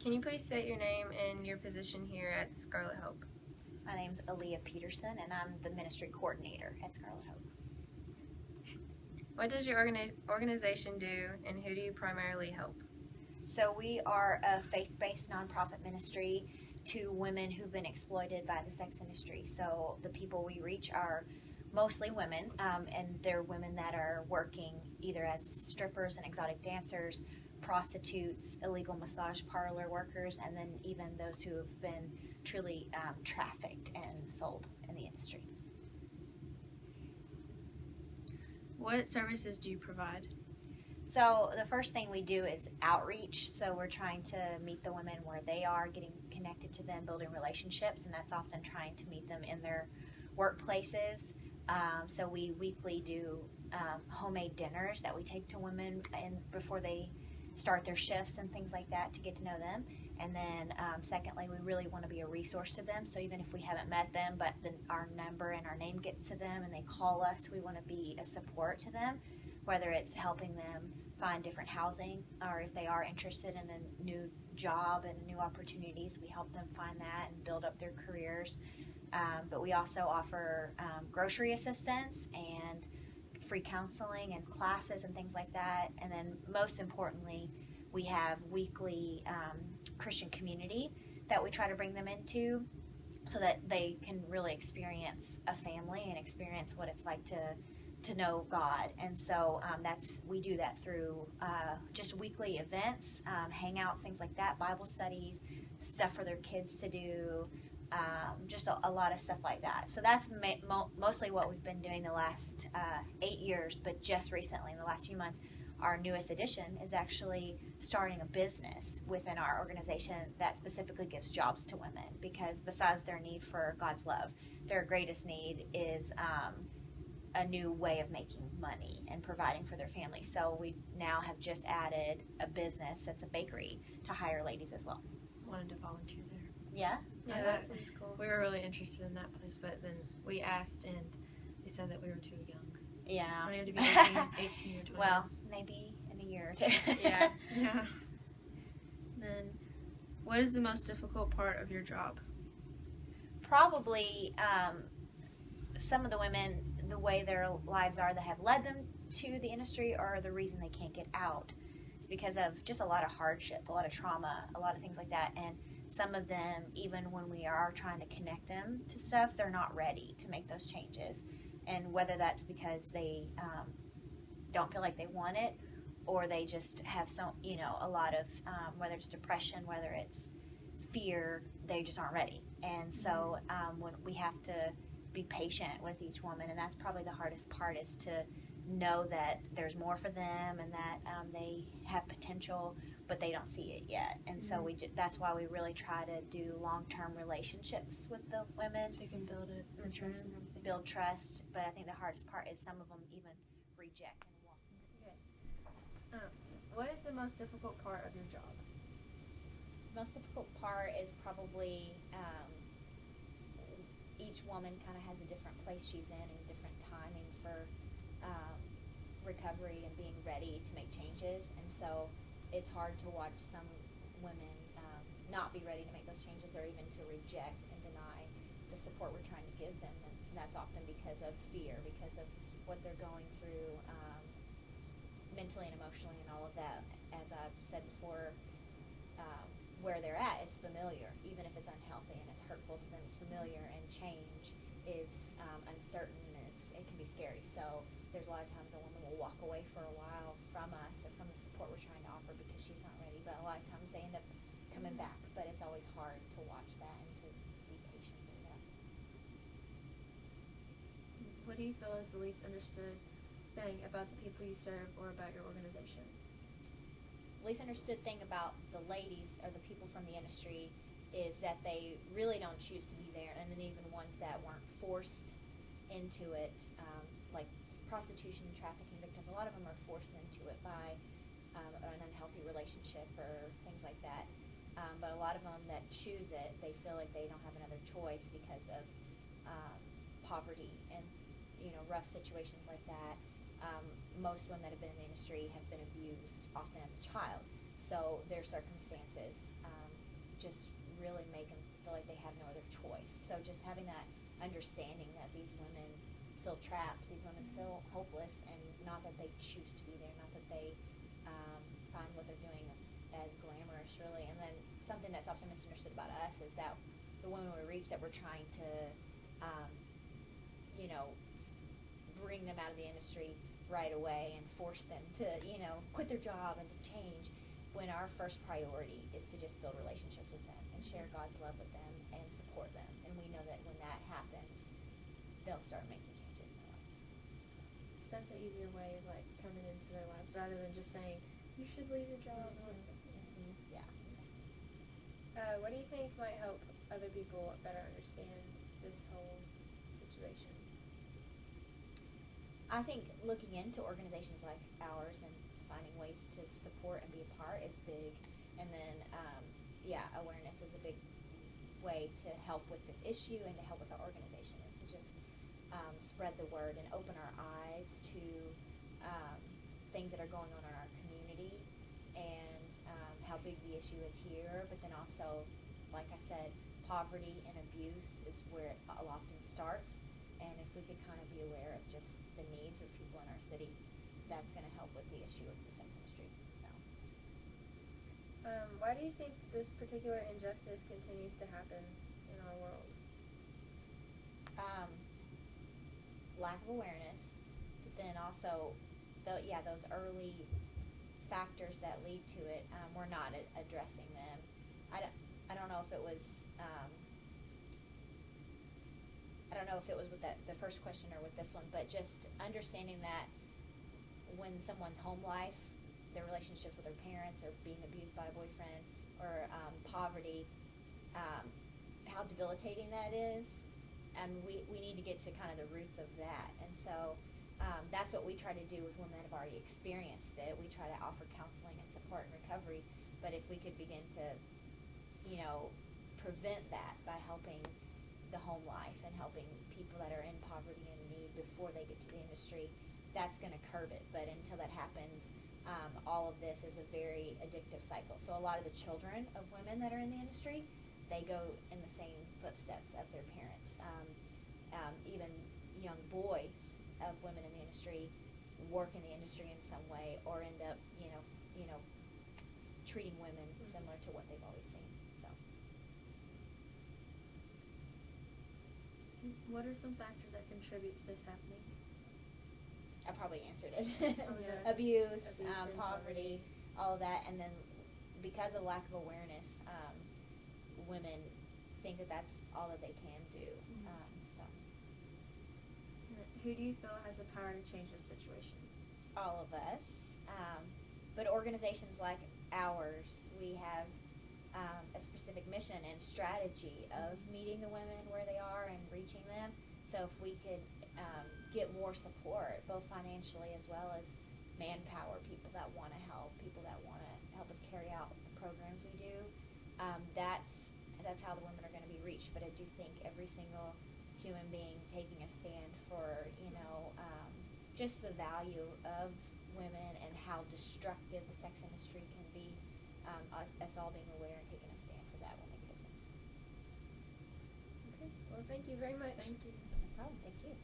Can you please state your name and your position here at Scarlet Hope? My name's Aaliyah Peterson, and I'm the ministry coordinator at Scarlet Hope. What does your organization do, and who do you primarily help? So we are a faith-based nonprofit ministry to women who've been exploited by the sex industry. So the people we reach are mostly women, and they're women that are working either as strippers and exotic dancers, prostitutes, illegal massage parlor workers, and then even those who have been truly trafficked and sold in the industry. What services do you provide? So the first thing we do is outreach. So we're trying to meet the women where they are, getting connected to them, building relationships, and that's often trying to meet them in their workplaces. So we weekly do homemade dinners that we take to women before they start their shifts and things like that to get to know them. And then secondly, we really want to be a resource to them. So even if we haven't met them, but our number and our name gets to them and they call us, we want to be a support to them, whether it's helping them find different housing, or if they are interested in a new job and new opportunities, we help them find that and build up their careers. But we also offer grocery assistance and free counseling and classes and things like that. And then most importantly, we have weekly Christian community that we try to bring them into so that they can really experience a family and experience what it's like to know God. And so we do that through just weekly events, hangouts, things like that, Bible studies, stuff for their kids to do, just a lot of stuff like that. So that's mostly what we've been doing the last 8 years, but just recently, in the last few months, our newest addition is actually starting a business within our organization that specifically gives jobs to women, because besides their need for God's love, their greatest need is a new way of making money and providing for their family. So we now have just added a business that's a bakery to hire ladies as well. Wanted to volunteer there. Yeah? Yeah, that seems cool. We were really interested in that place, but then we asked and they said that we were too young. Yeah. We have to be 18 or 20. Well, maybe in a year or two. Yeah. Then, what is the most difficult part of your job? Probably some of the women, the way their lives are that have led them to the industry, or the reason they can't get out is because of just a lot of hardship, a lot of trauma, a lot of things like that. And some of them, even when we are trying to connect them to stuff, they're not ready to make those changes. And whether that's because they don't feel like they want it, or they just have a lot of, whether it's depression, whether it's fear, they just aren't ready. And so when we have to be patient with each woman, and that's probably the hardest part, is to know that there's more for them and that they have potential, but they don't see it yet. And so that's why we really try to do long-term relationships with the women. So you can build it, the trust and everything. Build trust, but I think the hardest part is some of them even reject and walk. Okay. What is the most difficult part of your job? The most difficult part is probably each woman kind of has a different place she's in and a different timing for recovery and being ready to make changes. And so it's hard to watch some women not be ready to make those changes, or even to reject and deny the support we're trying to give them. And that's often because of fear, because of what they're going through mentally and emotionally and all of that. As I've said before, where they're at is familiar, even if it's unhealthy and it's hurtful to them, it's familiar, and change is uncertain, and it can be scary. So there's a lot of times a woman will walk away for a while from us or from the support we're trying to offer because she's not ready, but a lot of times they end up coming back. But it's always hard to watch that and to be patient through that. What do you feel is the least understood thing about the people you serve or about your organization? The least understood thing about the ladies or the people from the industry is that they really don't choose to be there, and then even ones that weren't forced into it, like prostitution and trafficking victims, a lot of them are forced into it by an unhealthy relationship or things like that. But a lot of them that choose it, they feel like they don't have another choice because of poverty and rough situations like that. Most women that have been in the industry have been abused, often as a child. so their circumstances just really make them feel like they have no other choice. So just having that understanding that these women feel trapped, these women feel hopeless, and not that they choose to be there, not that they find what they're doing as glamorous, really. And then something that's often misunderstood about us is that the women we reach, that we're trying to, bring them out of the industry right away and force them to, quit their job and to change, when our first priority is to just build relationships with them and share God's love with them and support them. And we know that when that happens, they'll start making changes in their lives. So that's an easier way of like coming into their lives rather than just saying, you should leave your job. Yeah, exactly. What do you think might help other people better understand this whole situation? I think looking into organizations like ours and finding ways to support and be a part is big. And then, awareness is a big way to help with this issue and to help with our organization, is to just spread the word and open our eyes to things that are going on in our community and how big the issue is here. But then also, like I said, poverty and abuse is where it often starts. And if we could kind of be aware of just the needs of people in our city, that's going to help with the issue of the sex industry. So, why do you think this particular injustice continues to happen in our world? Lack of awareness, but then also, those early factors that lead to it, we're not addressing them. I don't know if it was. I don't know if it was with the first question or with this one, but just understanding that when someone's home life, their relationships with their parents, or being abused by a boyfriend, or poverty, how debilitating that is. We need to get to kind of the roots of that. And so that's what we try to do with women that have already experienced it. We try to offer counseling and support and recovery. But if we could begin to, prevent that by helping the home life and helping people that are in poverty and need before they get to the industry, that's going to curb it. But until that happens, all of this is a very addictive cycle. So a lot of the children of women that are in the industry, they go in the same footsteps of their parents. Even young boys of women in the industry work in the industry in some way, or end up, treating women similar to what they've always seen. So. What are some factors that contribute to this happening? I probably answered it. Yeah. Abuse, and poverty, all of that. And then because of lack of awareness, women think that that's all that they can do. Who do you feel has the power to change this situation? All of us. But organizations like ours, we have a specific mission and strategy of meeting the women where they are and reaching them. So if we could get more support, both financially as well as manpower, people that want to help, people that want to help us carry out the programs we do, that's how the women are going to be reached. But I do think every single human being taking a stand for, just the value of women and how destructive the sex industry can be, us all being aware and taking a stand for that will make a difference. Okay. Well, thank you very much. Thank you. No problem. Thank you.